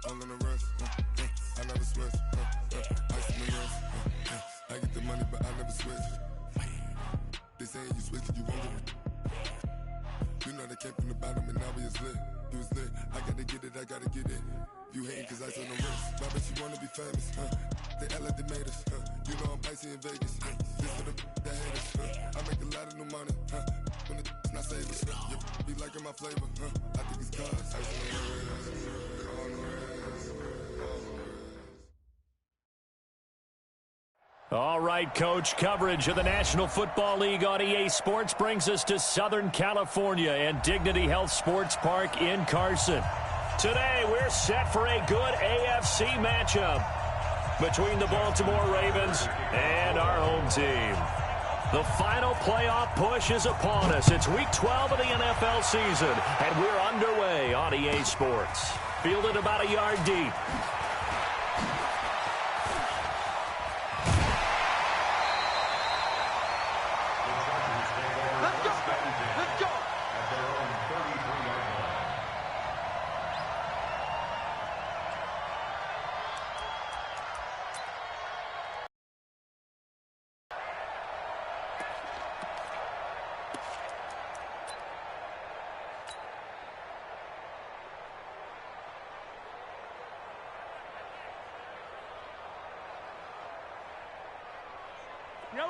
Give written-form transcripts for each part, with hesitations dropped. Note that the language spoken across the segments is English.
I'm gonna rest. I never switch. Ice in the wrist. I get the money, but I never switch. They saying you switching, you won't get it. You know they came from the bottom and now we is lit. You was lit. I gotta get it, I gotta get it. You hating cause ice on the wrist. Why bet you wanna be famous, They act like they made us, You know I'm icy in Vegas, This for the that hate us, I make a lot of new money, When the not save us, You be liking my flavor, I think it's cause ice on the wrist, on the wrist, on the wrist. All right, Coach, coverage of the National Football League on EA Sports brings us to Southern California and Dignity Health Sports Park in Carson. Today, we're set for a good AFC matchup between the Baltimore Ravens and our home team. The final playoff push is upon us. It's Week 12 of the NFL season, and we're underway on EA Sports. Fielded about a yard deep.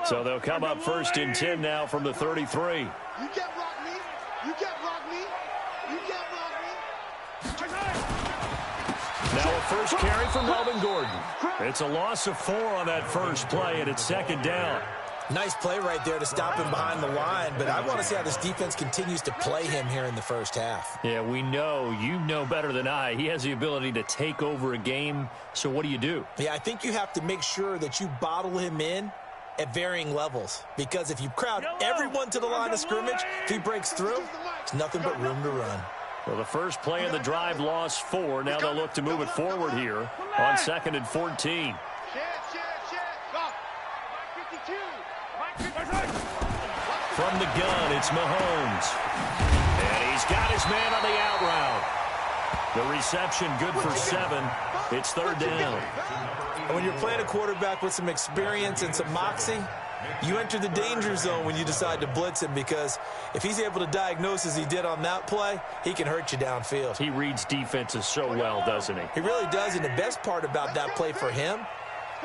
So they'll come up first and 10 now from the 33. You can't rock me. You can't rock me. You can't rock me. Now a first carry for Melvin Gordon. It's a loss of 4 on that first play, and it's second down. Nice play right there to stop him behind the line, but I want to see how this defense continues to play him here in the first half. Yeah, we know. You know better than I. He has the ability to take over a game, so what do? Yeah, I think you have to make sure that you bottle him in at varying levels, because if you crowd everyone to the line of scrimmage, if he breaks through, there's nothing but room to run. Well, the first play of the drive lost 4. Now they'll look to move it forward here on 2nd and 14. From the gun, it's Mahomes. And he's got his man on the out route. The reception good for 7. It's 3rd down. And when you're playing a quarterback with some experience and some moxie, you enter the danger zone when you decide to blitz him, because if he's able to diagnose as he did on that play, he can hurt you downfield. He reads defenses so well, doesn't he? He really does, and the best part about that play for him,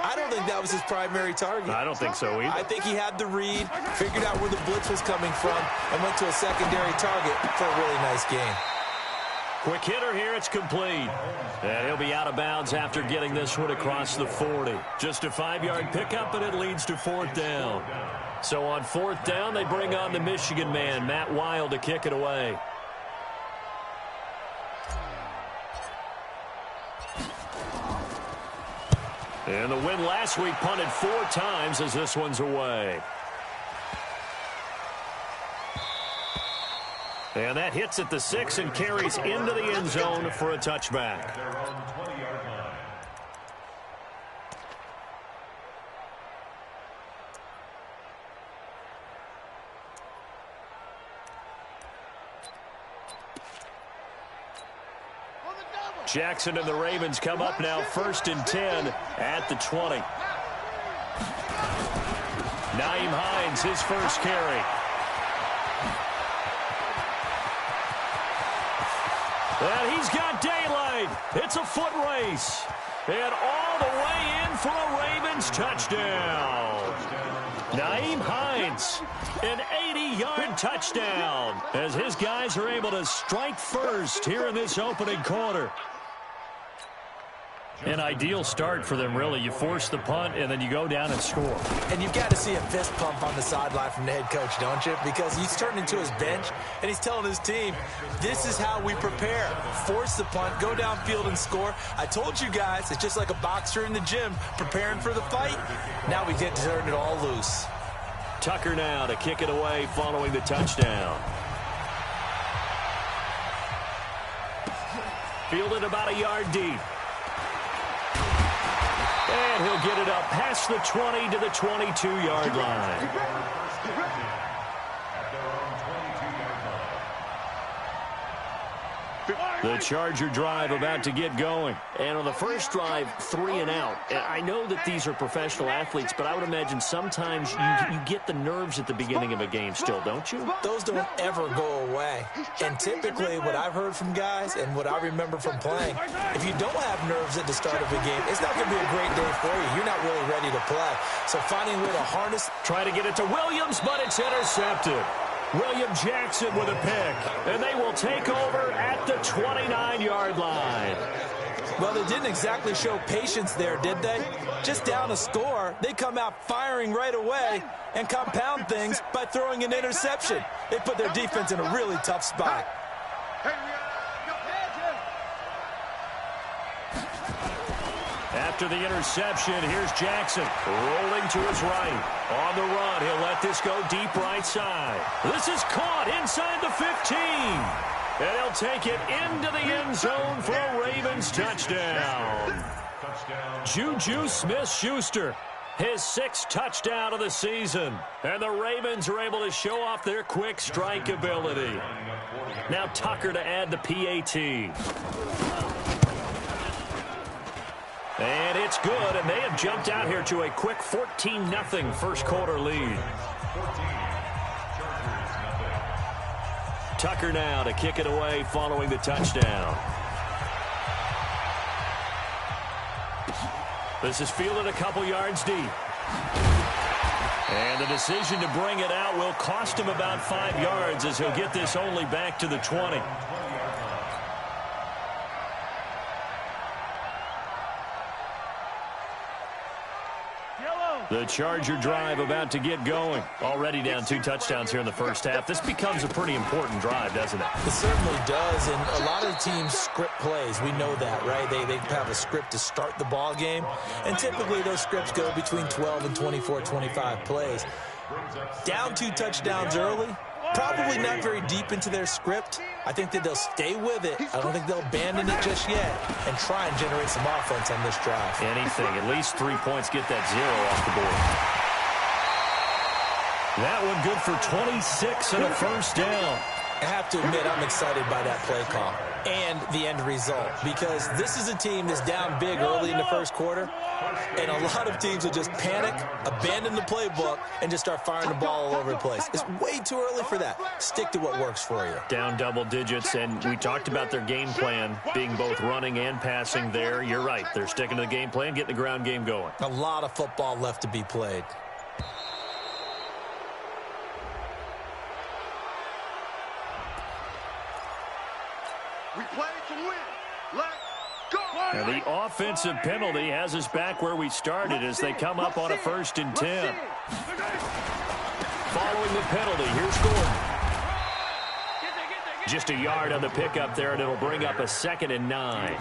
I don't think that was his primary target. I don't think so either. I think he had the read, figured out where the blitz was coming from, and went to a secondary target for a really nice game. Quick hitter here, it's complete. And he'll be out of bounds after getting this one across the 40. Just a 5-yard pickup, and it leads to 4th down. So on 4th down, they bring on the Michigan man, Matt Wild, to kick it away. And the win last week punted 4 times as this one's away. And that hits at the 6 and carries into the end zone for a touchback. Jackson and the Ravens come up now 1st and 10 at the 20. Nyheim Hines, his first carry. And he's got daylight. It's a foot race. And all the way in for a Ravens touchdown. Nyheim Hines, an 80-yard touchdown, as his guys are able to strike first here in this opening quarter. An ideal start for them, really. You force the punt, and then you go down and score. And you've got to see a fist pump on the sideline from the head coach, don't you? Because he's turned into his bench, and he's telling his team, this is how we prepare. Force the punt, go downfield and score. I told you guys, it's just like a boxer in the gym preparing for the fight. Now we get to turn it all loose. Tucker now to kick it away following the touchdown. Fielded about a yard deep. And he'll get it up past the 20 to the 22-yard line. The Charger drive about to get going. And on the first drive, 3 and out. I know that these are professional athletes, but I would imagine sometimes you get the nerves at the beginning of a game still, don't you? Those don't ever go away. And typically what I've heard from guys and what I remember from playing, if you don't have nerves at the start of a game, it's not going to be a great day for you. You're not really ready to play. So finding a way to harness. Try to get it to Williams, but it's intercepted. William Jackson with a pick, and they will take over at the 29-yard line. Well, they didn't exactly show patience there, did they? Just down a score, they come out firing right away and compound things by throwing an interception. They put their defense in a really tough spot. After the interception, here's Jackson rolling to his right. On the run, he'll let this go deep right side. This is caught inside the 15. And he'll take it into the end zone for a Ravens touchdown. Juju Smith-Schuster, his 6th touchdown of the season. And the Ravens are able to show off their quick strike ability. Now Tucker to add the PAT. And it's good, and they have jumped out here to a quick 14-0 first quarter lead. Tucker now to kick it away following the touchdown. This is fielded a couple yards deep. And the decision to bring it out will cost him about 5 yards as he'll get this only back to the 20. The Charger drive about to get going. Already down 2 touchdowns here in the first half. This becomes a pretty important drive, doesn't it? It certainly does, and a lot of teams script plays. We know that, right? They have a script to start the ball game, and typically those scripts go between 12 and 24, 25 plays. Down 2 touchdowns early, probably not very deep into their script. I think that they'll stay with it. I don't think they'll abandon it just yet and try and generate some offense on this drive. Anything. At least 3 points, get that 0 off the board. That one good for 26 and a first down. I have to admit, I'm excited by that play call and the end result, because this is a team that's down big early in the first quarter, and a lot of teams will just panic, abandon the playbook, and just start firing the ball all over the place. It's way too early for that. Stick to what works for you. Down double digits, and we talked about their game plan being both running and passing there. You're right. They're sticking to the game plan, getting the ground game going. A lot of football left to be played. We play to win. Let's go. And the offensive penalty has us back where we started as they come up on a 1st and 10. Following the penalty, here's Gordon. Just a yard on the pickup there, and it'll bring up a 2nd and 9.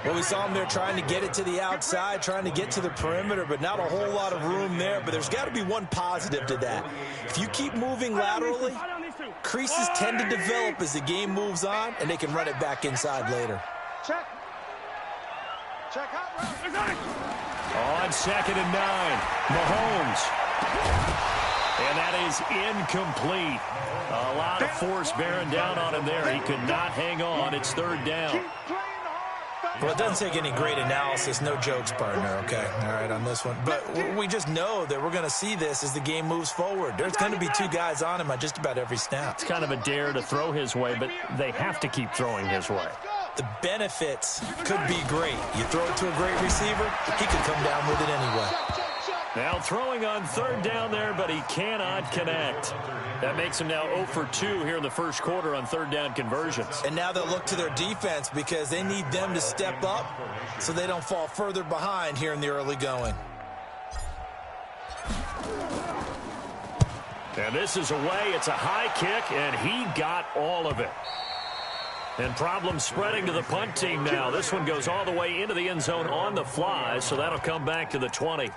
Well, we saw him there trying to get it to the outside, trying to get to the perimeter, but not a whole lot of room there. But there's got to be one positive to that. If you keep moving laterally, creases tend to develop as the game moves on, and they can run it back inside later. Check. Check out. On 2nd and 9, Mahomes. And that is incomplete. A lot of force bearing down on him there. He could not hang on. It's 3rd down. Well, it doesn't take any great analysis. No jokes, partner, okay? All right, on this one. But we just know that we're going to see this as the game moves forward. There's going to be 2 guys on him on just about every snap. It's kind of a dare to throw his way, but they have to keep throwing his way. The benefits could be great. You throw it to a great receiver, he could come down with it anyway. Now throwing on 3rd down there, but he cannot connect. That makes him now 0 for 2 here in the first quarter on 3rd down conversions. And now they'll look to their defense because they need them to step up so they don't fall further behind here in the early going. And this is away. It's a high kick, and he got all of it. And problems spreading to the punt team now. This one goes all the way into the end zone on the fly, so that'll come back to the 20.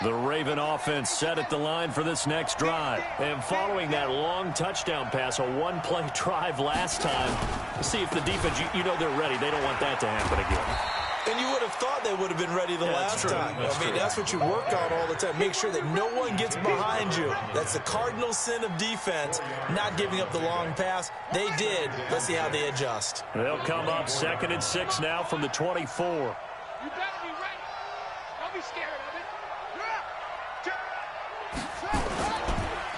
The Raven offense set at the line for this next drive. And following that long touchdown pass, a 1-play drive last time, see if the defense, you know they're ready. They don't want that to happen again. And you would have thought they would have been ready the last time. That's what you work on all the time. Make sure that no one gets behind you. That's the cardinal sin of defense, not giving up the long pass. They did. Let's see how they adjust. They'll come up 2nd and 6 now from the 24. You better be ready. Don't be scared of it.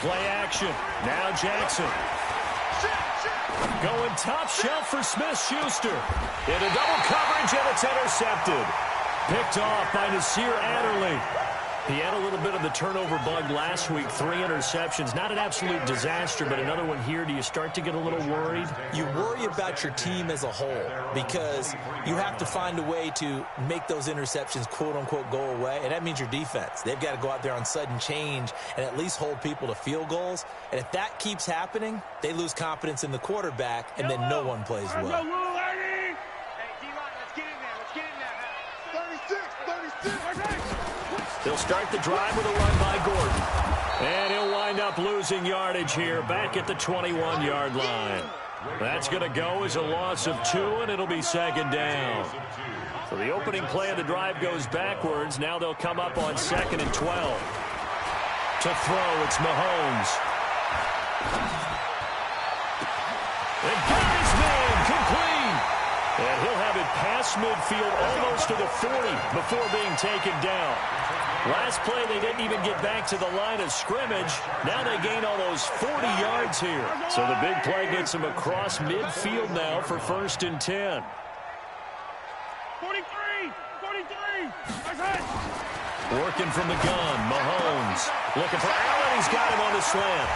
Play action. Now Jackson. Going top shelf for Smith-Schuster. Into double coverage, and it's intercepted. Picked off by Nasir Adderley. He had a little bit of the turnover bug last week. 3 interceptions. Not an absolute disaster, but another one here. Do you start to get a little worried? You worry about your team as a whole because you have to find a way to make those interceptions, quote-unquote, go away, and that means your defense. They've got to go out there on sudden change and at least hold people to field goals. And if that keeps happening, they lose confidence in the quarterback, and then no one plays well. Hey, D-line, let's get in there. Let's get in there. 36. They'll start the drive with a run by Gordon. And he'll wind up losing yardage here back at the 21-yard line. That's going to go as a loss of 2, and it'll be 2nd down. So the opening play of the drive goes backwards. Now they'll come up on 2nd and 12. To throw, it's Mahomes. And Gary's man, complete. And he'll have it past midfield almost to the 40 before being taken down. Last play, they didn't even get back to the line of scrimmage. Now they gain almost 40 yards here. So the big play gets them across midfield now for 1st and 10. 43. Working from the gun, Mahomes. Looking for Allen. He's got him on the slant.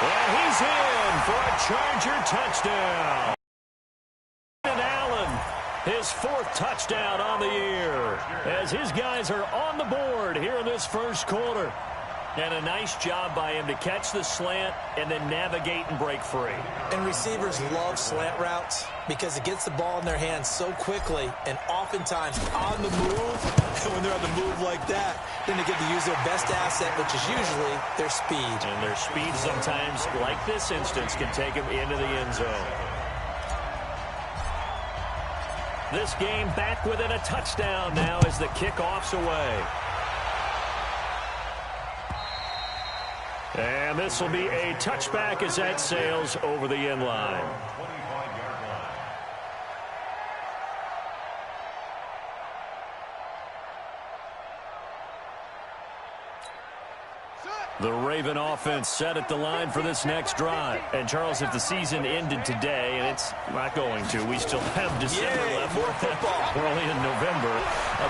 And he's in for a Charger touchdown. And Allen, his 4th touchdown on the year, as his guys are on the board here in this first quarter. And a nice job by him to catch the slant and then navigate and break free. And receivers love slant routes because it gets the ball in their hands so quickly and oftentimes on the move. And when they're on the move like that, then they get to use their best asset, which is usually their speed. And their speed sometimes, like this instance, can take them into the end zone. This game back within a touchdown now as the kickoff's away. And this will be a touchback as that sails over the end line. The Raven offense set at the line for this next drive. And, Charles, if the season ended today, and it's not going to, we still have December left. More football. We're only in November.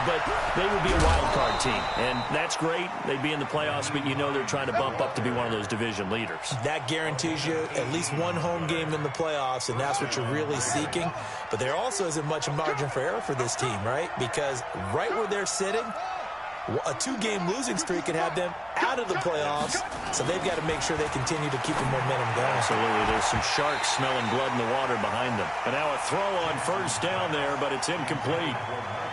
But they would be a wild card team. And that's great. They'd be in the playoffs, but you know they're trying to bump up to be one of those division leaders. That guarantees you at least one home game in the playoffs, and that's what you're really seeking. But there also isn't much margin for error for this team, right? Because right where they're sitting, a 2-game losing streak could have them out of the playoffs, so they've got to make sure they continue to keep the momentum going. Absolutely. There's some sharks smelling blood in the water behind them. And now a throw on 1st down there, but it's incomplete.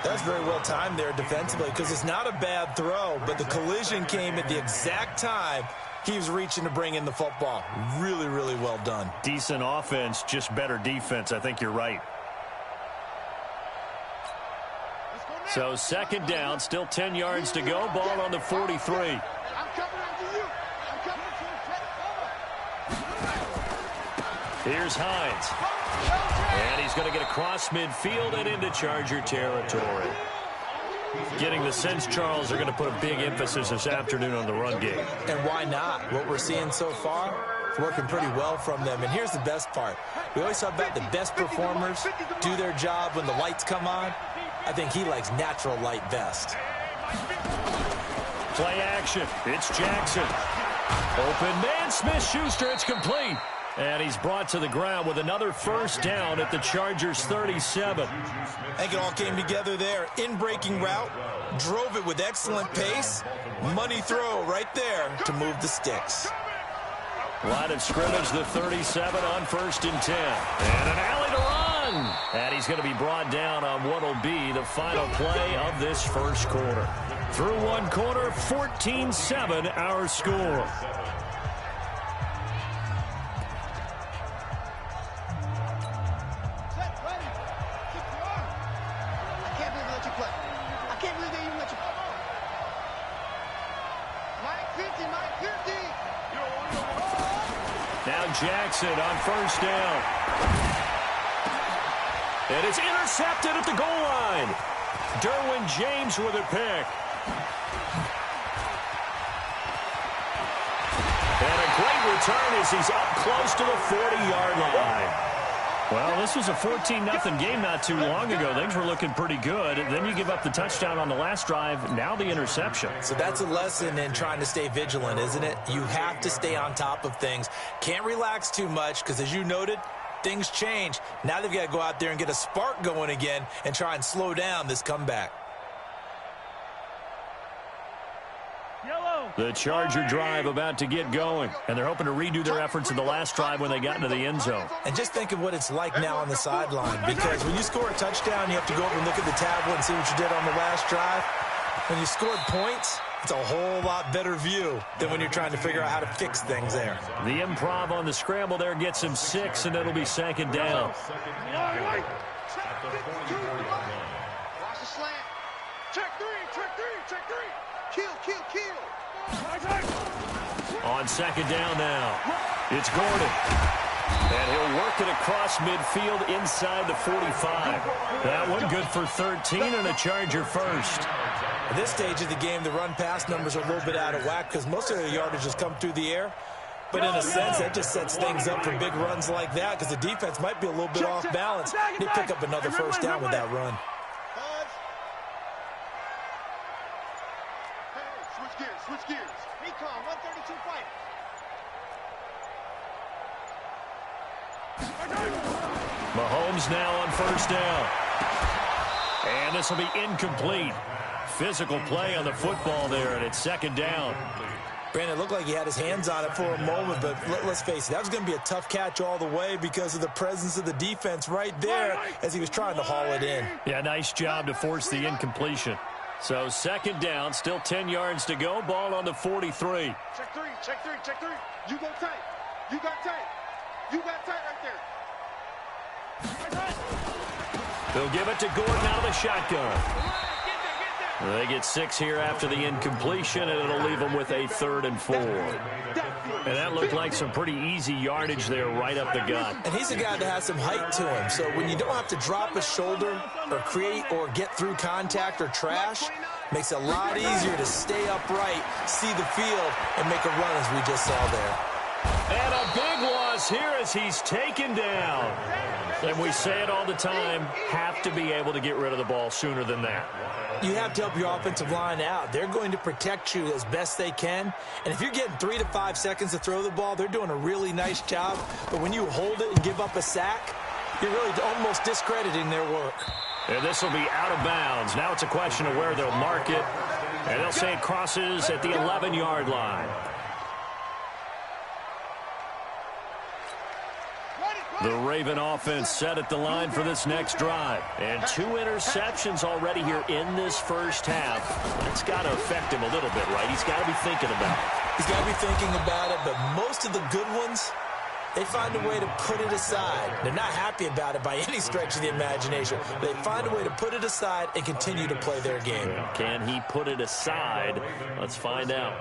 That's very well timed there defensively because it's not a bad throw, but the collision came at the exact time he was reaching to bring in the football. Really, really well done. Decent offense, just better defense. I think you're right. So 2nd down, still 10 yards to go. Ball on the 43. I'm coming after you. I'm coming to you. Here's Hines. And he's going to get across midfield and into Charger territory. Getting the sense, Charles, they're going to put a big emphasis this afternoon on the run game. And why not? What we're seeing so far, it's working pretty well from them. And here's the best part. We always talk about the best performers do their job when the lights come on. I think he likes natural light vest. Play action. It's Jackson. Open man, Smith-Schuster. It's complete. And he's brought to the ground with another 1st down at the Chargers' 37. I think it all came together there. In-breaking route. Drove it with excellent pace. Money throw right there to move the sticks. Line of scrimmage, the 37 on 1st and 10. And an alley to run. And he's going to be brought down on what will be the final play of this first quarter. Through one quarter, 14-7 our score. I can't believe I let you play. Now Jackson on first down. And it's intercepted at the goal line. Derwin James with a pick. And a great return as he's up close to the 40-yard line. Well, this was a 14-0 game not too long ago. Things were looking pretty good. Then you give up the touchdown on the last drive. Now the interception. So that's a lesson in trying to stay vigilant, isn't it? You have to stay on top of things. Can't relax too much because, as you noted, things change. Now they've got to go out there and get a spark going again and try and slow down this comeback. The Charger drive about to get going, and they're hoping to redo their efforts in the last drive when they got into the end zone. And just think of what it's like now on the sideline, because when you score a touchdown, you have to go over and look at the tablet and see what you did on the last drive. When you scored points, it's a whole lot better view than when you're trying to figure out how to fix things there. The improv on the scramble there gets him 6, and it'll be second down. Watch the slant. Check three. Kill. On second down now, it's Gordon. And he'll work it across midfield inside the 45. That one good for 13 and a Charger first. At this stage of the game, the run-pass numbers are a little bit out of whack because most of their yardage has come through the air. But in a sense, that just sets things up for big runs like that because the defense might be a little bit off balance. They pick up another first down with that run. Switch gears. Recon, 132 fighter. Mahomes now on first down. And this will be incomplete. Physical play on the football there, and it's second down. Brandon, it looked like he had his hands on it for a moment, but let's face it, that was going to be a tough catch all the way because of the presence of the defense right there as he was trying to haul it in. Yeah, nice job to force the incompletion. So second down, still 10 yards to go. Ball on the 43. Check three. You go tight. You got tight right there. They'll give it to Gordon out of the shotgun. They get 6 here after the incompletion, and it'll leave them with a 3rd and 4. And that looked like some pretty easy yardage there right up the gut. And he's a guy that has some height to him. So when you don't have to drop a shoulder or create or get through contact or trash, makes it a lot easier to stay upright, see the field, and make a run as we just saw there. And a big loss here as he's taken down. And we say it all the time, have to be able to get rid of the ball sooner than that. You have to help your offensive line out. They're going to protect you as best they can. And if you're getting 3 to 5 seconds to throw the ball, they're doing a really nice job. But when you hold it and give up a sack, you're really almost discrediting their work. And this will be out of bounds. Now it's a question of where they'll mark it. And they'll say it crosses at the 11-yard line. The Raven offense set at the line for this next drive. And 2 interceptions already here in this first half. That's got to affect him a little bit, right? He's got to be thinking about it. He's got to be thinking about it, but most of the good ones, they find a way to put it aside. They're not happy about it by any stretch of the imagination. They find a way to put it aside and continue to play their game. Can he put it aside? Let's find out.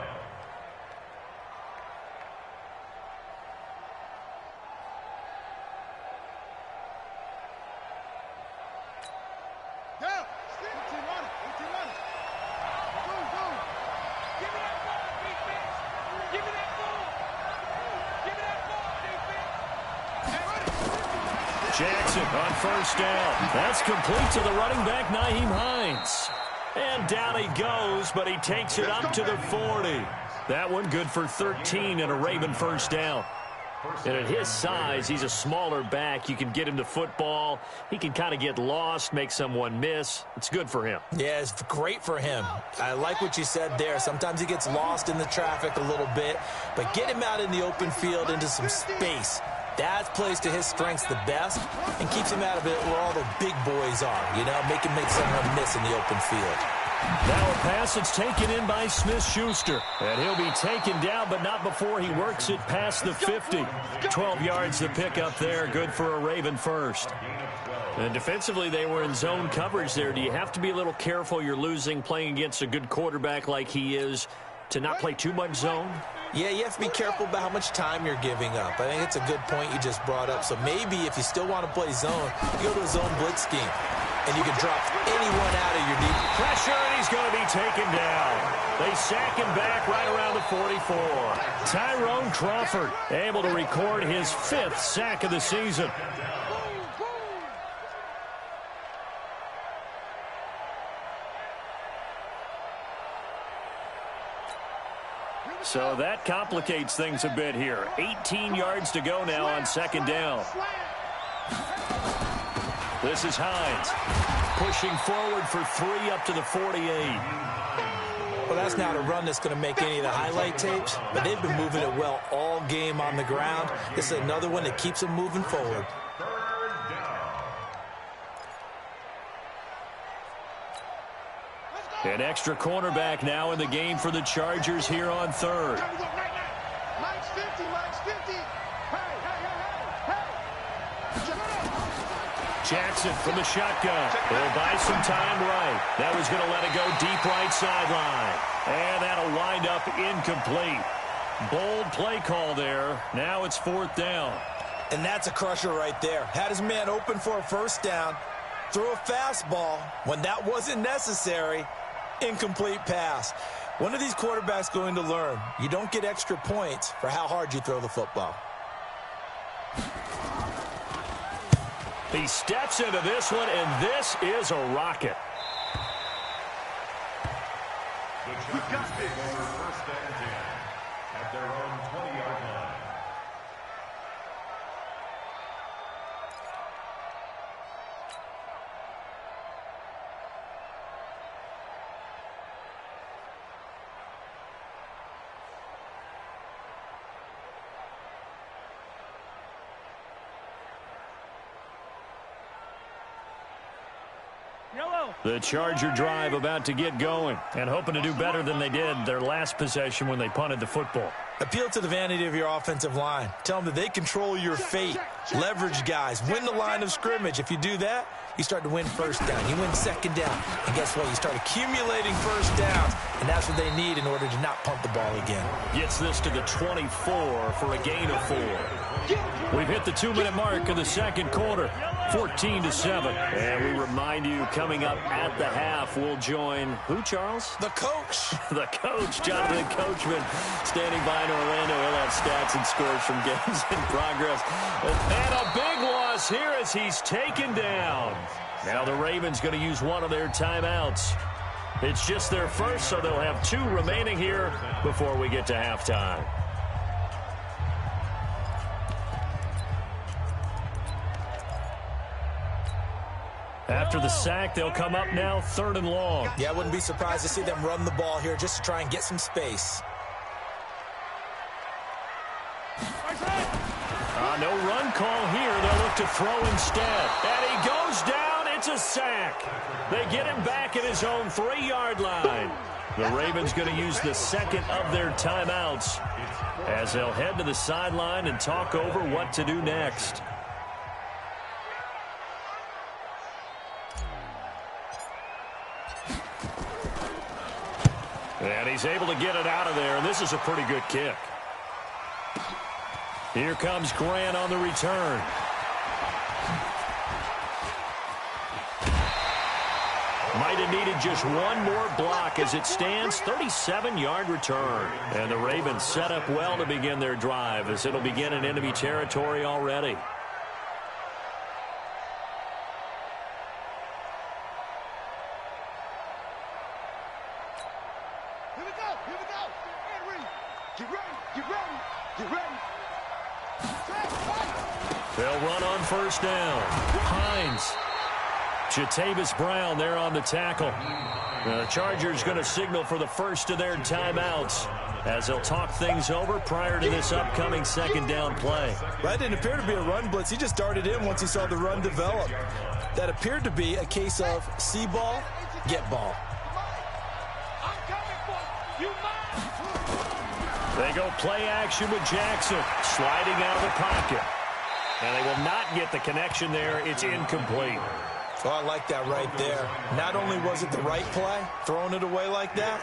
Jackson on first down. That's complete to the running back, Nyheim Hines. And down he goes, but he takes it up to the 40. That one good for 13 and a Raven first down. And at his size, he's a smaller back. You can get him to football. He can kind of get lost, make someone miss. It's good for him. Yeah, it's great for him. I like what you said there. Sometimes he gets lost in the traffic a little bit, but get him out in the open field into some space. That plays to his strengths the best and keeps him out of it where all the big boys are, you know, make someone miss in the open field. Now a pass that's taken in by Smith-Schuster. And he'll be taken down, but not before he works it past the 50. 12 yards to pick up there. Good for a Raven first. And defensively, they were in zone coverage there. Do you have to be a little careful? You're losing playing against a good quarterback like he is to not play too much zone? Yeah, you have to be careful about how much time you're giving up. I think it's a good point you just brought up. So maybe if you still want to play zone, you go to a zone blitz scheme, and you can drop anyone out of your deep. Pressure, and he's going to be taken down. They sack him back right around the 44. Tyrone Crawford able to record his 5th sack of the season. So that complicates things a bit here. 18 yards to go now on 2nd down. This is Hines pushing forward for 3 up to the 48. Well, that's not a run that's going to make any of the highlight tapes, but they've been moving it well all game on the ground. This is another one that keeps them moving forward. An extra cornerback now in the game for the Chargers here on 3rd. Mike's 50, Mike's 50. Hey. Jackson from the shotgun. They'll buy some time right. That was going to let it go deep right sideline. And that'll wind up incomplete. Bold play call there. Now it's 4th down. And that's a crusher right there. Had his man open for a 1st down. Threw a fastball when that wasn't necessary. Incomplete pass. When are these quarterbacks going to learn? You don't get extra points for how hard you throw the football. He steps into this one, and this is a rocket. The Chargers take over 1st and 10 at their own 20-yard line. The Charger drive about to get going and hoping to do better than they did their last possession when they punted the football. Appeal to the vanity of your offensive line. Tell them that they control your fate. Leverage guys. Win the line of scrimmage. If you do that, you start to win 1st down. You win 2nd down. And guess what? You start accumulating 1st downs. And that's what they need in order to not punt the ball again. Gets this to the 24 for a gain of 4. We've hit the 2-minute mark of the 2nd quarter. 14-7. And we remind you, coming up at the half, we'll join who, Charles? The coach. The coach, Jonathan Coachman, standing by in Orlando. He'll have stats and scores from games in progress. And a big loss here as he's taken down. Now the Ravens going to use one of their timeouts. It's just their first, so they'll have 2 remaining here before we get to halftime. After the sack, they'll come up now 3rd and long. Yeah, I wouldn't be surprised to see them run the ball here just to try and get some space. No run call here. They'll look to throw instead. And he goes down. It's a sack. They get him back at his own 3-yard line. The Ravens going to use the 2nd of their timeouts as they'll head to the sideline and talk over what to do next. And he's able to get it out of there, and this is a pretty good kick. Here comes Grant on the return. Might have needed just one more block as it stands. 37-yard return. And the Ravens set up well to begin their drive as it'll begin in enemy territory already. Here we go. Henry, get ready. They'll run on 1st down. Hines. Jatavis Brown there on the tackle. The Chargers going to signal for the first of their timeouts as they'll talk things over prior to this upcoming 2nd down play. That didn't appear to be a run blitz. He just darted in once he saw the run develop. That appeared to be a case of see ball, get ball. They go play action with Jackson, sliding out of the pocket. And they will not get the connection there. It's incomplete. Oh, I like that right there. Not only was it the right play, throwing it away like that,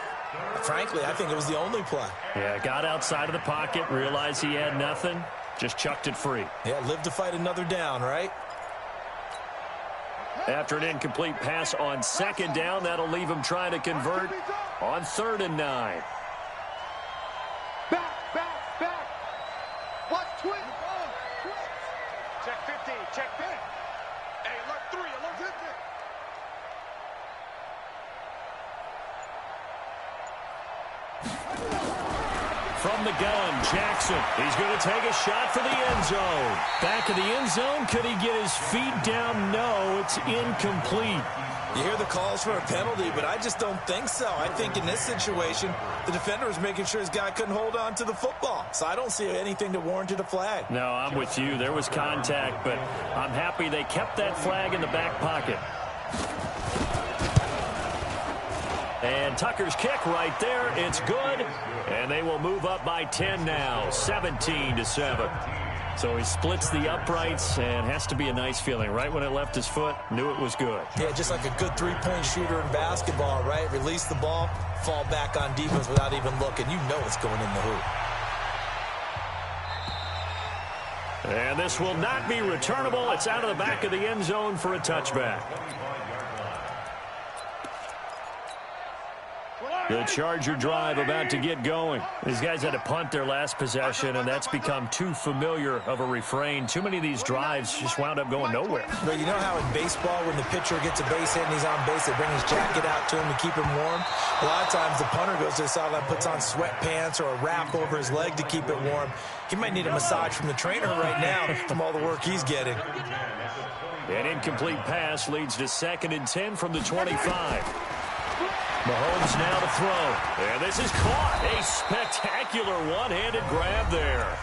Frankly, I think it was the only play. Yeah, got outside of the pocket, realized he had nothing, just chucked it free. Yeah, live to fight another down, right? After an incomplete pass on second down, that'll leave him trying to convert on 3rd and 9. Back. Watch twin. Check 15, check 10. Hey, alert 3, alert 15. From the gun, Jackson. He's going to take a shot for the end zone. Back of the end zone. Could he get his feet down? No, it's incomplete. You hear the calls for a penalty, but I just don't think so. I think in this situation, the defender was making sure his guy couldn't hold on to the football. So I don't see anything that warranted a flag. No, I'm with you. There was contact, but I'm happy they kept that flag in the back pocket. And Tucker's kick right there. It's good. And they will move up by 10 now, 17-7. So he splits the uprights, and has to be a nice feeling. Right when it left his foot, knew it was good. Yeah, just like a good three-point shooter in basketball, right? Release the ball, fall back on defense without even looking. You know it's going in the hoop. And this will not be returnable. It's out of the back of the end zone for a touchback. The Charger drive about to get going. These guys had to punt their last possession, and that's become too familiar of a refrain. Too many of these drives just wound up going nowhere. But you know how in baseball, when the pitcher gets a base hit and he's on base, they bring his jacket out to him to keep him warm? A lot of times the punter goes to the sideline, puts on sweatpants or a wrap over his leg to keep it warm. He might need a massage from the trainer right now from all the work he's getting. An incomplete pass leads to 2nd and 10 from the 25. Mahomes now to throw. And this is caught. A spectacular one-handed grab there.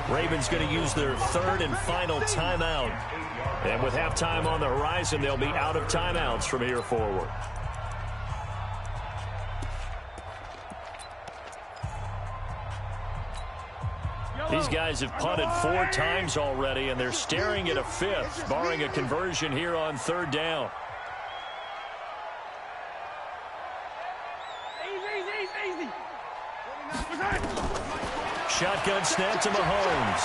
Ravens going to use their 3rd and final timeout. And with halftime on the horizon, they'll be out of timeouts from here forward. These guys have punted 4 times already, and they're staring at a 5th, barring a conversion here on 3rd down. Shotgun snap to Mahomes.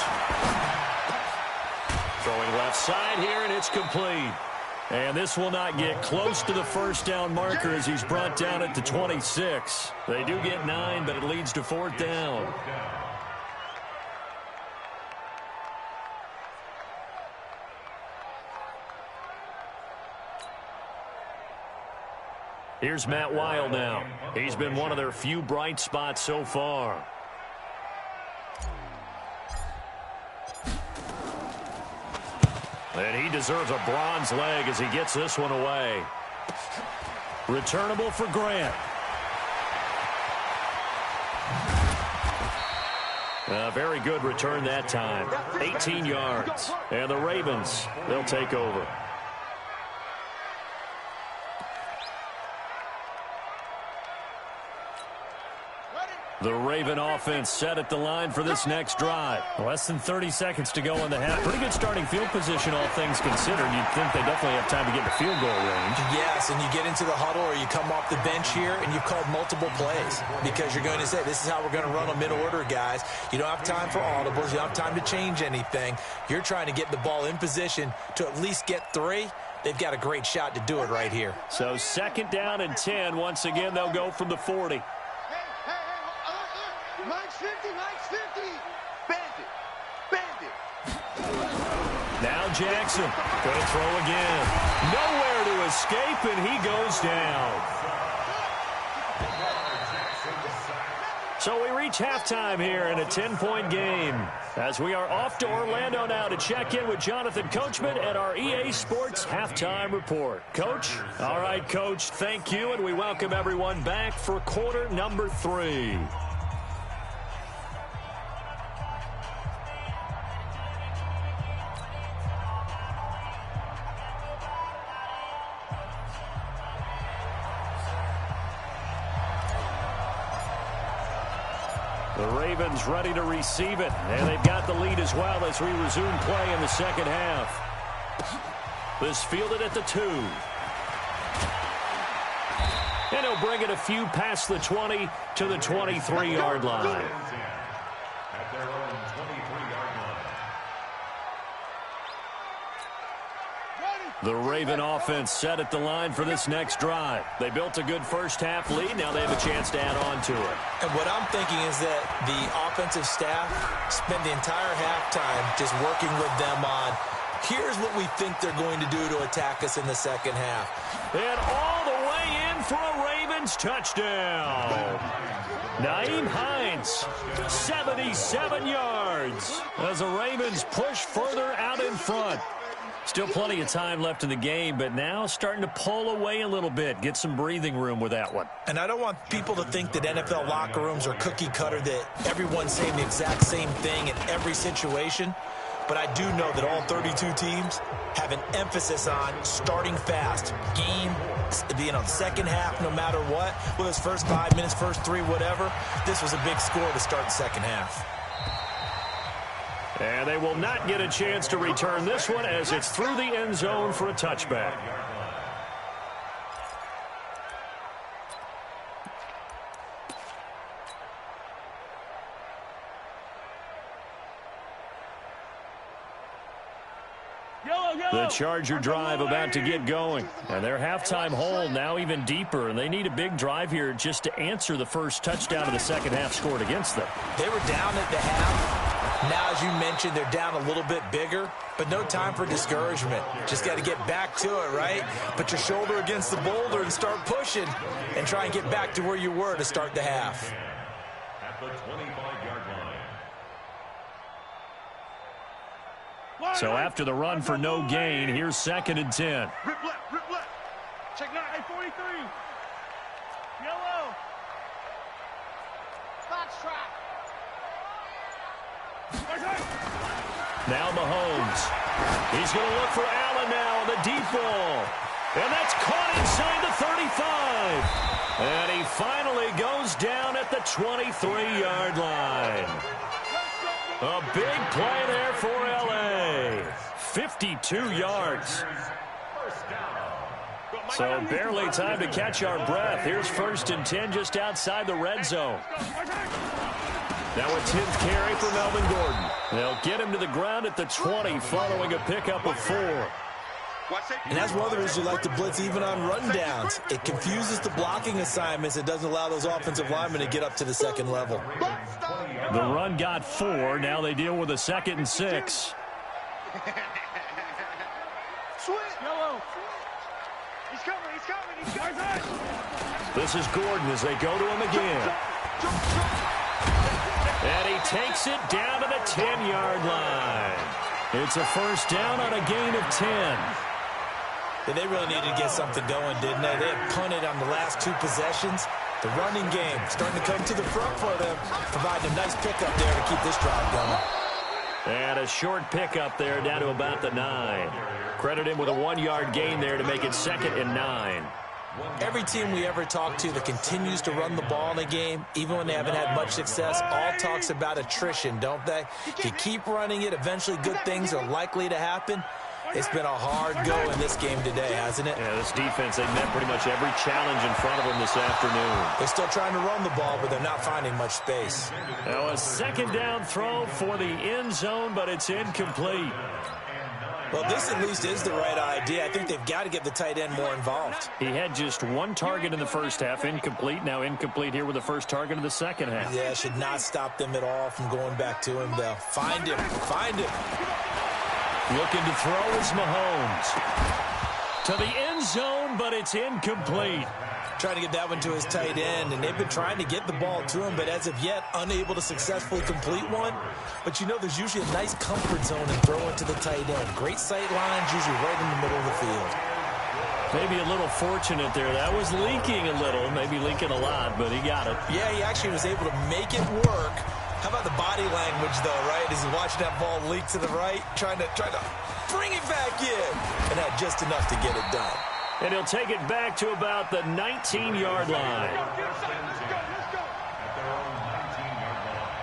Throwing left side here, and it's complete. And this will not get close to the first down marker as he's brought down at the 26. They do get 9, but it leads to 4th down. Here's Matt Weil now. He's been one of their few bright spots so far. And he deserves a bronze leg as he gets this one away. Returnable for Grant. A very good return that time. 18 yards. And the Ravens, they'll take over. The Raven offense set at the line for this next drive. Less than 30 seconds to go in the half. Pretty good starting field position, all things considered. You'd think they definitely have time to get to field goal range. Yes, and you get into the huddle or you come off the bench here and you've called multiple plays because you're going to say, this is how we're going to run a mid-order, guys. You don't have time for audibles. You don't have time to change anything. You're trying to get the ball in position to at least get 3. They've got a great shot to do it right here. So 2nd down and 10. Once again, they'll go from the 40. Mike's 50, Mike's 50. Bandit. Now Jackson going to throw again. Nowhere to escape, and he goes down. So we reach halftime here in a 10-point game as we are off to Orlando now to check in with Jonathan Coachman at our EA Sports Halftime Report. Coach? All right, Coach, thank you, and we welcome everyone back for quarter number 3. The Ravens ready to receive it, and they've got the lead as well as we resume play in the second half. This fielded at the 2. And he'll bring it a few past the 20 to the 23-yard line. At their own 23-yard line. The Raven offense set at the line for this next drive. They built a good first-half lead. Now they have a chance to add on to it. And what I'm thinking is that the offensive staff spent the entire halftime just working with them on, here's what we think they're going to do to attack us in the second half. And all the way in for a Ravens touchdown. Nyheim Hines, 77 yards as the Ravens push further out in front. Still plenty of time left in the game, but now starting to pull away a little bit, get some breathing room with that one. And I don't want people to think that NFL locker rooms are cookie cutter, that everyone's saying the exact same thing in every situation. But I do know that all 32 teams have an emphasis on starting fast. Game, second half, no matter what. Whether it's first 5 minutes, first 3, whatever. This was a big score to start the second half. And they will not get a chance to return this one as it's through the end zone for a touchback. The Charger drive about to get going. And their halftime hole now even deeper. And they need a big drive here just to answer the first touchdown of the second half scored against them. They were down at the half. Now, as you mentioned, they're down a little bit bigger. But no time for discouragement. Just got to get back to it, right? Put your shoulder against the boulder and start pushing. And try and get back to where you were to start the half. At the 25-yard line. So after the run for no gain, here's 2nd and 10. Rip left, rip left. Check 9, 43. Yellow. Box track. Now Mahomes. He's going to look for Allen now on the deep ball. And that's caught inside the 35. And he finally goes down at the 23-yard line. A big play there for L.A. 52 yards. So barely time to catch our breath. Here's 1st and 10 just outside the red zone. Now a 10th carry for Melvin Gordon. They'll get him to the ground at the 20 following a pickup of 4. And that's one of the reasons you like to blitz even on rundowns. It confuses the blocking assignments. It doesn't allow those offensive linemen to get up to the second level. The run got 4. Now they deal with a 2nd and 6. Yellow. He's coming, he's coming, he's coming. This is Gordon as they go to him again. And he takes it down to the 10-yard line. It's a first down on a gain of 10. They really needed to get something going, didn't they? They had punted on the last 2 possessions. The running game starting to come to the front for them, providing a nice pickup there to keep this drive going. And a short pickup there down to about the 9. Credit him with a 1-yard gain there to make it 2nd and 9. Every team we ever talk to that continues to run the ball in a game, even when they haven't had much success, all talks about attrition, don't they? If you keep running it, eventually good things are likely to happen. It's been a hard go in this game today, hasn't it? Yeah, this defense, they met pretty much every challenge in front of them this afternoon. They're still trying to run the ball, but they're not finding much space. Now a 2nd down throw for the end zone, but it's incomplete. Well, this at least is the right idea. I think they've got to get the tight end more involved. He had just 1 target in the first half, incomplete. Now incomplete here with the first target of the second half. Yeah, should not stop them at all from going back to him, though. Find him. Find him. Looking to throw is Mahomes. To the end zone, but it's incomplete. Trying to get that one to his tight end, and they've been trying to get the ball to him, but as of yet, unable to successfully complete one. But you know, there's usually a nice comfort zone in throwing to the tight end. Great sight lines, usually right in the middle of the field. Maybe a little fortunate there. That was leaking a little, maybe leaking a lot, but he got it. Yeah, he actually was able to make it work. How about the body language, though, right? As he's watching that ball leak to the right, trying to bring it back in, and had just enough to get it done. And he'll take it back to about the 19-yard line. Let's go, let's go. At their own 19-yard line.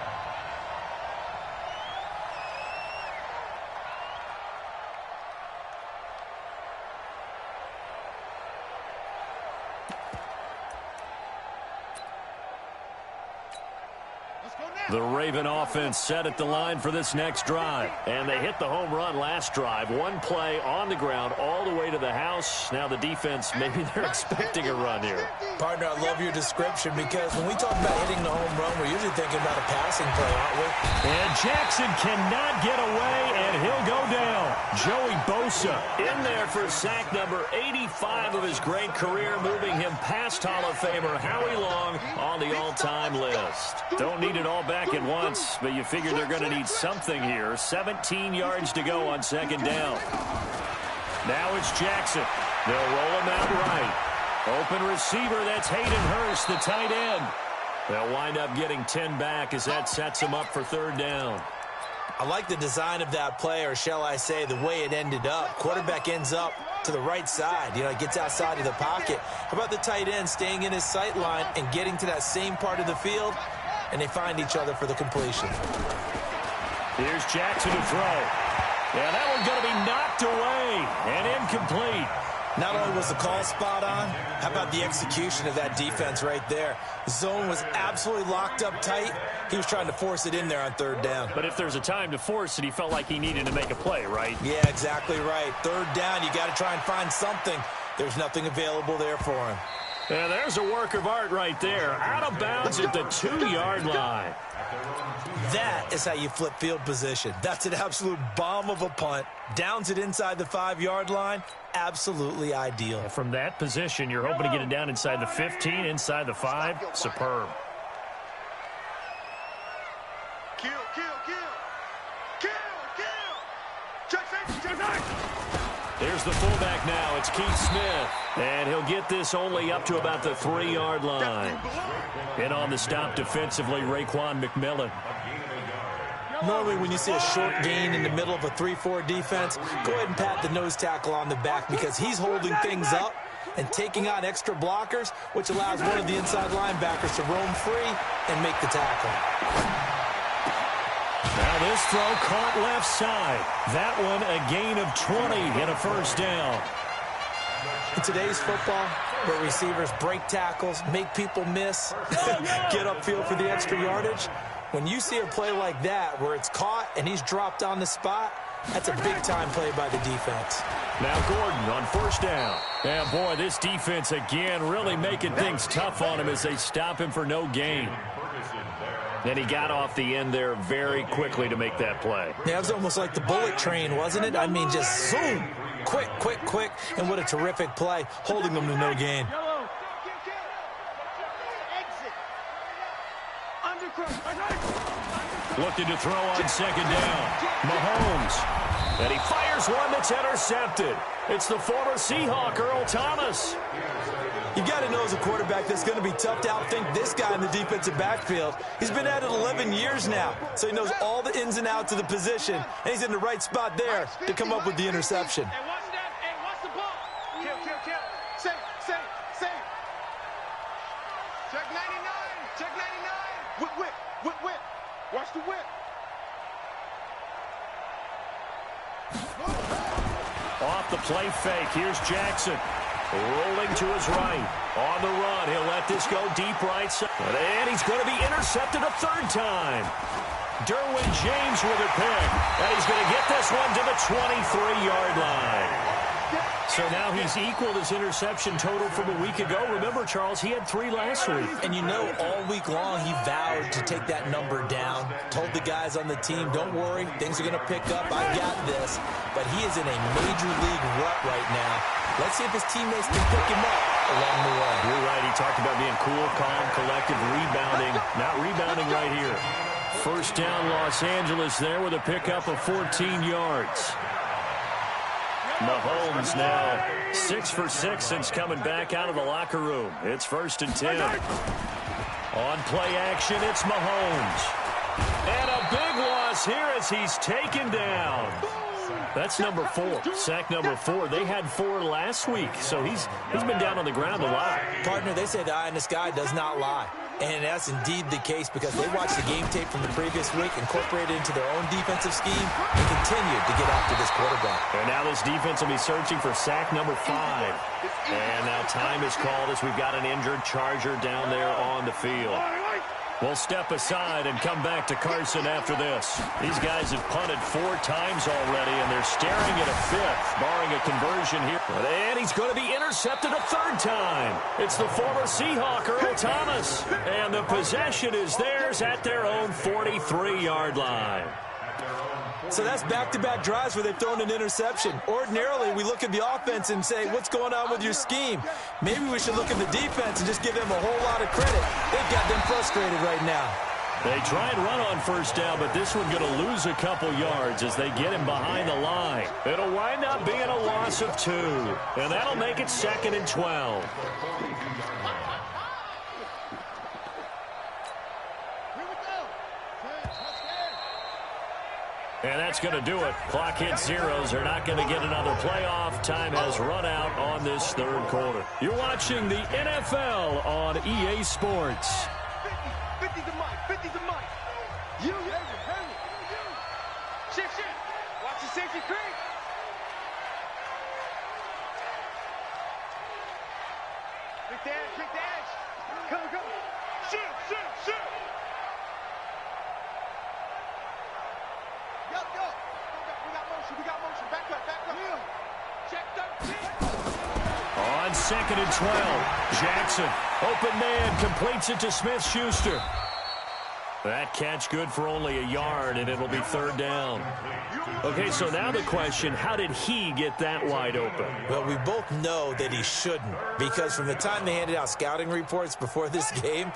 The Raven offense set at the line for this next drive. And they hit the home run last drive. One play on the ground all the way to the house. Now the defense, maybe they're expecting a run here. Partner, I love your description because when we talk about hitting the home run, we're usually thinking about a passing play, aren't we? And Jackson cannot get away, and he'll go down. Joey Bosa In there for sack number 85 of his great career, moving him past Hall of Famer Howie Long on the all-time list. Don't need it all back at once, but you figure they're going to need something here. 17 yards to go on second down. Now it's Jackson. They'll roll him out right. Open receiver, that's Hayden Hurst, the tight end. They'll wind up getting 10 back as that sets them up for third down. I like the design of that play, or shall I say the way it ended up. Quarterback ends up to the right side. You know, he gets outside of the pocket. How about the tight end staying in his sight line and getting to that same part of the field, and they find each other for the completion. Here's Jackson to throw. Yeah, that one's going to be knocked away and incomplete. Not only was the call spot on, how about the execution of that defense right there? The zone was absolutely locked up tight. He was trying to force it in there on third down. But if there's a time to force it, he felt like he needed to make a play, right? Yeah, exactly right. Third down, you got to try and find something. There's nothing available there for him. And there's a work of art right there. Out of bounds at the 2-yard line. That is how you flip field position. That's an absolute bomb of a punt. Downs it inside the 5-yard line. Absolutely ideal. From that position, you're hoping to get it down inside the 15, inside the 5. Superb. Kill. Check safety. Here's the fullback now. It's Keith Smith. And he'll get this only up to about the 3-yard line. And on the stop defensively, Raekwon McMillan. Normally when you see a short gain in the middle of a 3-4 defense, go ahead and pat the nose tackle on the back because he's holding things up and taking on extra blockers, which allows one of the inside linebackers to roam free and make the tackle. Now this throw caught left side. That one a gain of 20 and a first down. In today's football, where receivers break tackles, make people miss, get upfield for the extra yardage, when you see a play like that where it's caught and he's dropped on the spot, that's a big-time play by the defense. Now Gordon on first down. And boy, this defense again really making things tough on him as they stop him for no gain. And he got off the end there very quickly to make that play. Yeah, it was almost like the bullet train, wasn't it? I mean, just zoom. Quick. And what a terrific play, holding them to no gain. Looking to throw on second down. Mahomes. And he fires one that's intercepted. It's the former Seahawk, Earl Thomas. You got to know as a quarterback that's going to be tough to outthink this guy in the defensive backfield. He's been at it 11 years now, so he knows all the ins and outs of the position, and he's in the right spot there to come up with the interception. Hey, watch that. Hey, watch the ball. Kill. Safe. Check 99. Whip. Watch the whip. Off the play fake. Here's Jackson. Rolling to his right. On the run. He'll let this go deep right side. And he's going to be intercepted a third time. Derwin James with a pick. And he's going to get this one to the 23-yard line. So now he's equaled his interception total from a week ago. Remember, Charles, he had 3 last week. And you know, all week long he vowed to take that number down. Told the guys on the team, don't worry, things are going to pick up. I got this. But he is in a major league rut right now. Let's see if his teammates can pick him up along the way. You're right. He talked about being cool, calm, collective, rebounding. Not rebounding right here. First down, Los Angeles there with a pickup of 14 yards. Mahomes now 6 for 6 since coming back out of the locker room. It's 1st and 10. On play action, it's Mahomes. And a big loss here as he's taken down. That's number 4. Sack number 4. They had 4 last week, so he's been down on the ground a lot. Partner, they say the eye in the sky does not lie. And that's indeed the case because they watched the game tape from the previous week, incorporated it into their own defensive scheme, and continued to get after this quarterback. And now this defense will be searching for sack number 5. And now time is called as we've got an injured Charger down there on the field. We'll step aside and come back to Carson after this. These guys have punted 4 times already, and they're staring at a 5th, barring a conversion here. And he's going to be intercepted a 3rd time. It's the former Seahawk, Earl Thomas. And the possession is theirs at their own 43-yard line. So that's back-to-back drives where they've thrown an interception. Ordinarily, we look at the offense and say, what's going on with your scheme? Maybe we should look at the defense and just give them a whole lot of credit. They've got them frustrated right now. They try and run on 1st down, but this one going to lose a couple yards as they get him behind the line. It'll wind up being a loss of 2, and that'll make it 2nd and 12. And that's going to do it. Clock hits zeros. They're not going to get another playoff. Time has run out on this 3rd quarter. You're watching the NFL on EA Sports. 50's a mic. 50's a mic. You. Shit. Watch the safety creep. Quick dash. Go. Shoot. Go. We got motion. Back up. Check 13. On 2nd and 12, Jackson, open man, completes it to Smith-Schuster. That catch good for only a yard, and it'll be 3rd down. Okay, so now the question, how did he get that wide open? Well, we both know that he shouldn't, because from the time they handed out scouting reports before this game,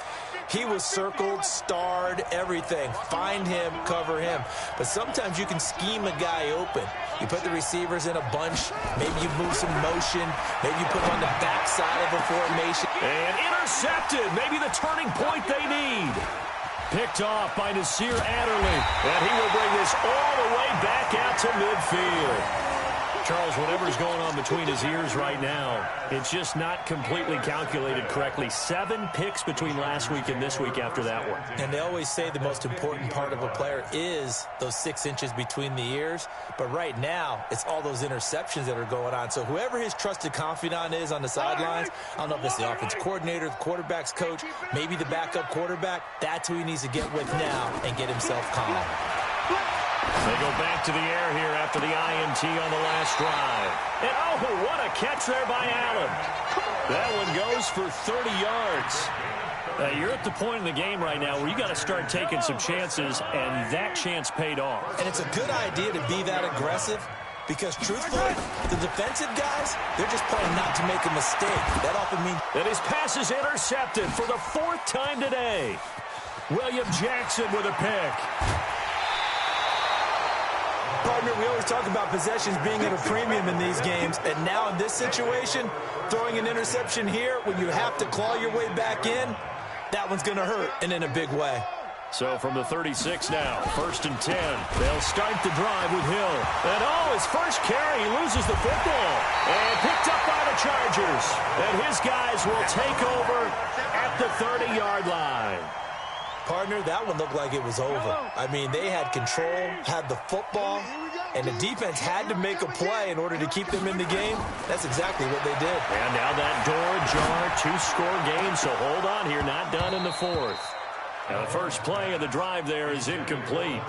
he was circled, starred, everything. Find him, cover him. But sometimes you can scheme a guy open. You put the receivers in a bunch. Maybe you move some motion. Maybe you put them on the backside of a formation. And intercepted. Maybe the turning point they need. Picked off by Nasir Adderley. And he will bring this all the way back out to midfield. Charles, whatever's going on between his ears right now, it's just not completely calculated correctly. 7 picks between last week and this week after that one. And they always say the most important part of a player is those 6 inches between the ears. But right now, it's all those interceptions that are going on. So whoever his trusted confidant is on the sidelines, I don't know if it's the offense coordinator, the quarterback's coach, maybe the backup quarterback, that's who he needs to get with now and get himself calm. They go back to the air here after the INT on the last drive. And oh, what a catch there by Allen. That one goes for 30 yards. You're at the point in the game right now where you got to start taking some chances, and that chance paid off. And it's a good idea to be that aggressive because, truthfully, the defensive guys, they're just playing not to make a mistake. That often means... And his pass is intercepted for the 4th time today. William Jackson with a pick. Partner, we always talk about possessions being at a premium in these games, and now in this situation, throwing an interception here when you have to claw your way back in, that one's going to hurt, and in a big way. So from the 36 now, 1st and 10. They'll start the drive with Hill. And oh, his first carry, he loses the football. And picked up by the Chargers. And his guys will take over at the 30-yard line. Partner, that one looked like it was over. I mean, they had control, had the football, and the defense had to make a play in order to keep them in the game. That's exactly what they did. And now that door ajar, 2-score game, so hold on here, not done in the 4th. Now the first play of the drive there is incomplete.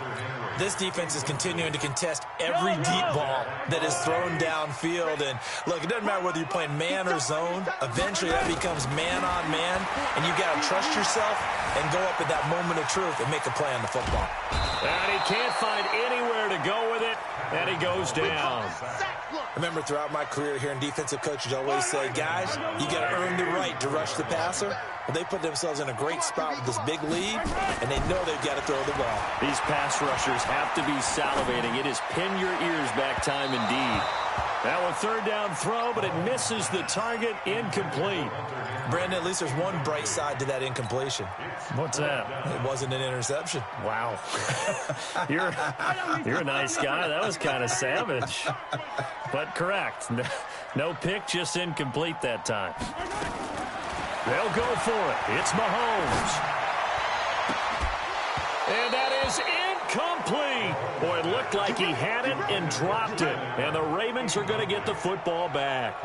This defense is continuing to contest every deep ball that is thrown downfield. And, look, it doesn't matter whether you're playing man or zone. Eventually that becomes man on man, and you got to trust yourself and go up at that moment of truth and make a play on the football. And he can't find anywhere to go with it, and he goes down. Remember, throughout my career here in defensive coaches, I always say, guys, you got to earn the right to rush the passer. Well, they put themselves in a great spot with this big lead, and they know they've got to throw the ball. These pass rushers have to be salivating. It is pin your ears back time indeed. Now a 3rd down throw, but it misses the target, incomplete. Brandon, at least there's one bright side to that incompletion. What's that? It wasn't an interception. Wow. You're a nice guy. That was kind of savage. But correct. No pick, just incomplete that time. They'll go for it. It's Mahomes. And that is incomplete. Boy, it looked like he had it and dropped it. And the Ravens are going to get the football back.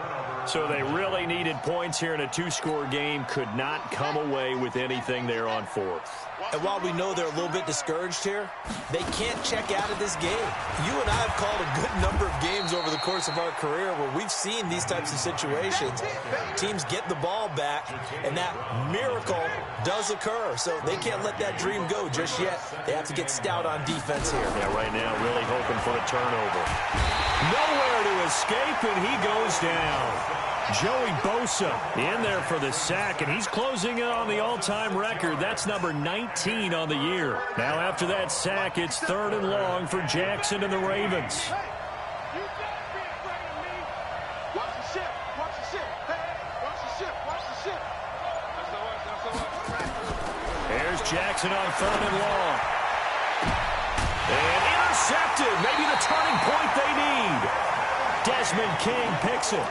So they really needed points here in a 2-score game. Could not come away with anything there on 4th. And while we know they're a little bit discouraged here, they can't check out of this game. You and I have called a good number of games over the course of our career where we've seen these types of situations. Teams get the ball back, and that miracle does occur. So they can't let that dream go just yet. They have to get stout on defense here. Yeah, right now really hoping for a turnover. Nowhere to escape, and he goes down. Joey Bosa in there for the sack, and he's closing in on the all-time record. That's number 19 on the year. Now after that sack, it's 3rd and long for Jackson and the Ravens. Watch the ship. Watch the ship. Hey, watch the ship. Watch the ship. There's Jackson on 3rd and long. And intercepted. Maybe the turning point they need. Desmond King picks it.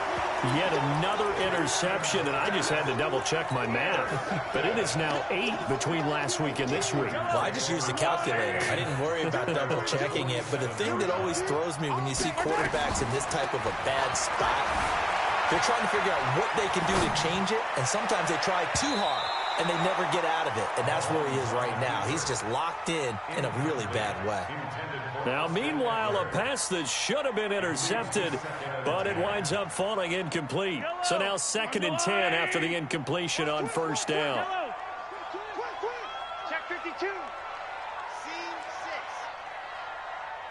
Yet another interception, and I just had to double-check my math. But it is now 8 between last week and this week. Well, I just used the calculator. I didn't worry about double-checking it. But the thing that always throws me when you see quarterbacks in this type of a bad spot, they're trying to figure out what they can do to change it, and sometimes they try too hard, and they never get out of it. And that's where he is right now. He's just locked in a really bad way. Now, meanwhile, a pass that should have been intercepted, but it winds up falling incomplete. So now 2nd and 10 after the incompletion on 1st down. Check 52. Scene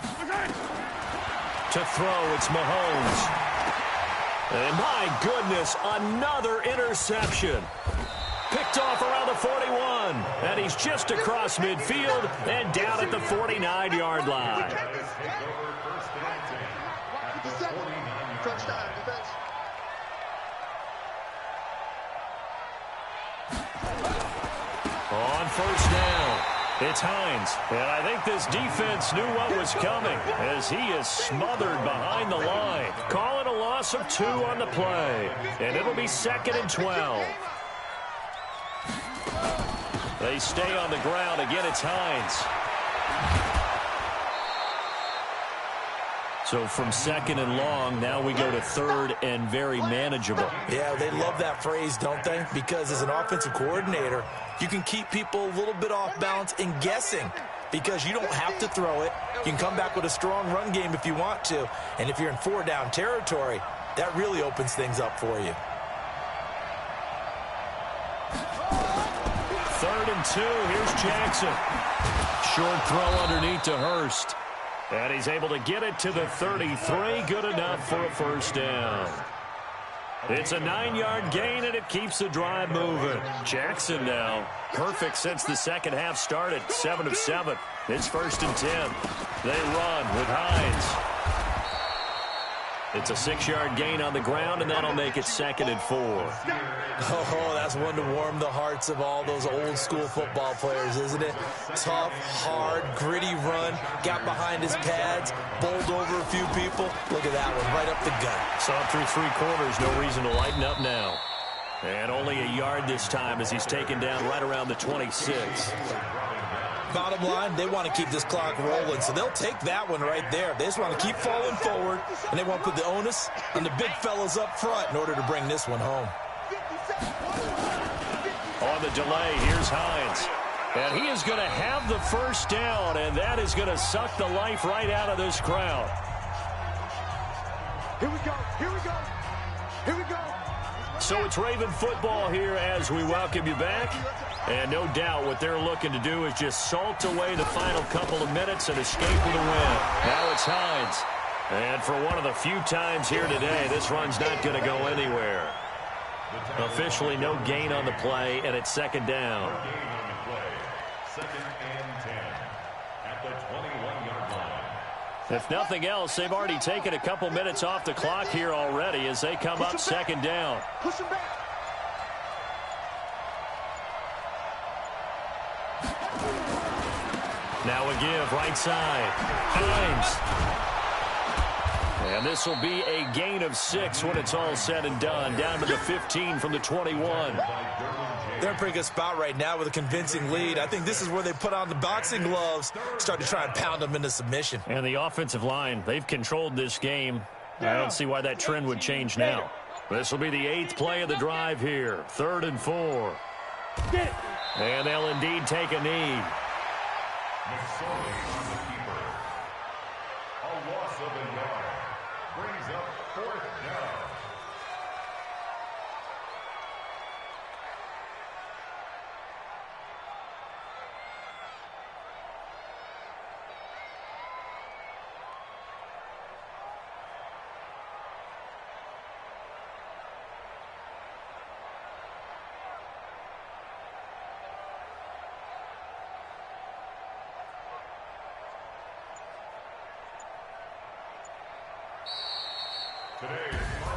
6. To throw, it's Mahomes. And my goodness, another interception. Picked off around the 41, and he's just across midfield and down at the 49-yard line. On 1st down, it's Hines, and I think this defense knew what was coming as he is smothered behind the line. Calling a loss of 2 on the play, and it'll be 2nd and 12. They stay on the ground. Again, it's Hines. So from 2nd and long, now we go to 3rd and very manageable. Yeah, they love that phrase, don't they? Because as an offensive coordinator, you can keep people a little bit off balance and guessing because you don't have to throw it. You can come back with a strong run game if you want to. And if you're in 4-down territory, that really opens things up for you. 3rd and 2. Here's Jackson. Short throw underneath to Hurst. And he's able to get it to the 33. Good enough for a 1st down. It's a 9-yard gain, and it keeps the drive moving. Jackson now, perfect since the second half started. 7 of 7. It's 1st and 10. They run with Hines. It's a 6-yard gain on the ground, and that'll make it 2nd and 4. Oh, that's one to warm the hearts of all those old-school football players, isn't it? Tough, hard, gritty run, got behind his pads, bowled over a few people. Look at that one, right up the gut. Saw it through 3 quarters, no reason to lighten up now. And only a yard this time as he's taken down right around the 26. Bottom line, they want to keep this clock rolling, so they'll take that one right there. They just want to keep falling forward, and they want to put the onus on the big fellas up front in order to bring this one home. On the delay, here's Hines. And he is going to have the 1st down, and that is going to suck the life right out of this crowd. Here we go. Here we go. Here we go. So it's Raven football here as we welcome you back. And no doubt what they're looking to do is just salt away the final couple of minutes and escape with a win. Now it's Hines. And for one of the few times here today, this run's not going to go anywhere. Officially no gain on the play, and it's 2nd down. 2nd and 10 at the 21-yard line. If nothing else, they've already taken a couple minutes off the clock here already as they come up 2nd down. Push him back. Now a give, right side. Hines. And this will be a gain of 6 when it's all said and done. Down to the 15 from the 21. They're in a pretty good spot right now with a convincing lead. I think this is where they put on the boxing gloves, start to try and pound them into submission. And the offensive line, they've controlled this game. I don't see why that trend would change now. This will be the 8th play of the drive here. 3rd and 4. And they'll indeed take a knee. McSorley on the keeper. A loss of a yard. Brings up 4th down.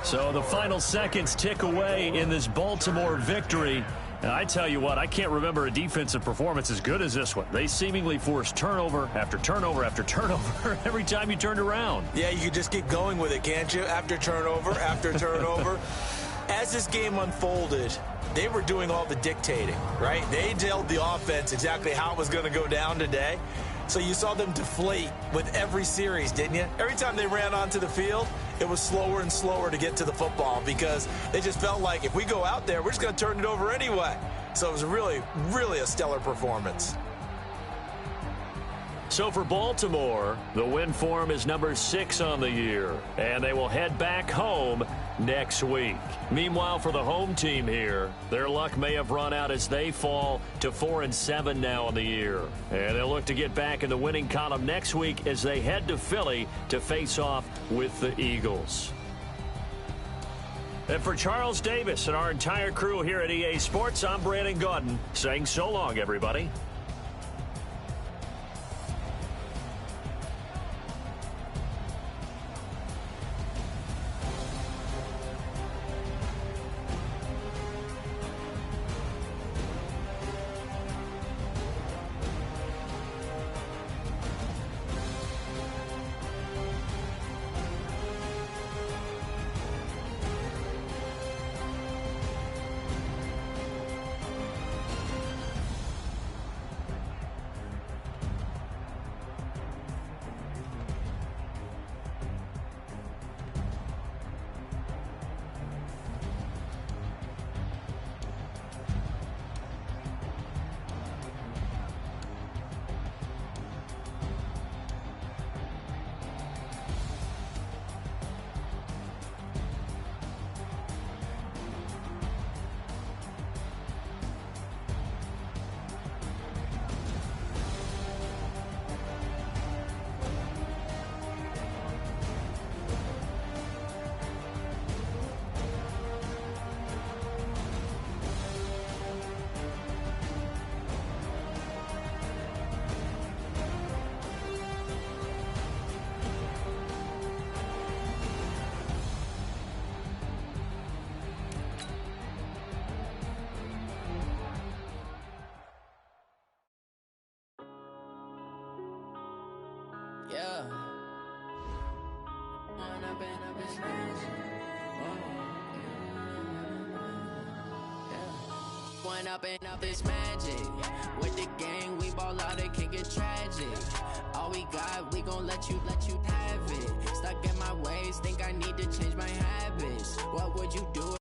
So the final seconds tick away in this Baltimore victory. And I tell you what, I can't remember a defensive performance as good as this one. They seemingly forced turnover after turnover after turnover every time you turned around. Yeah, you could just keep going with it, can't you? After turnover, after turnover. As this game unfolded, they were doing all the dictating, right? They told the offense exactly how it was going to go down today. So you saw them deflate with every series, didn't you? Every time they ran onto the field, it was slower and slower to get to the football because they just felt like if we go out there, we're just going to turn it over anyway. So it was really, really a stellar performance. So for Baltimore, the win form is number 6 on the year, and they will head back home next week. Meanwhile, for the home team here, their luck may have run out as they fall to 4-7 now on the year. And they'll look to get back in the winning column next week as they head to Philly to face off with the Eagles. And for Charles Davis and our entire crew here at EA Sports, I'm Brandon Gaudin saying so long, everybody. Yeah. One up and up is magic. With the gang, we ball out, it can get tragic. All we got, we gon' let you have it. Stuck in my ways, think I need to change my habits. What would you do?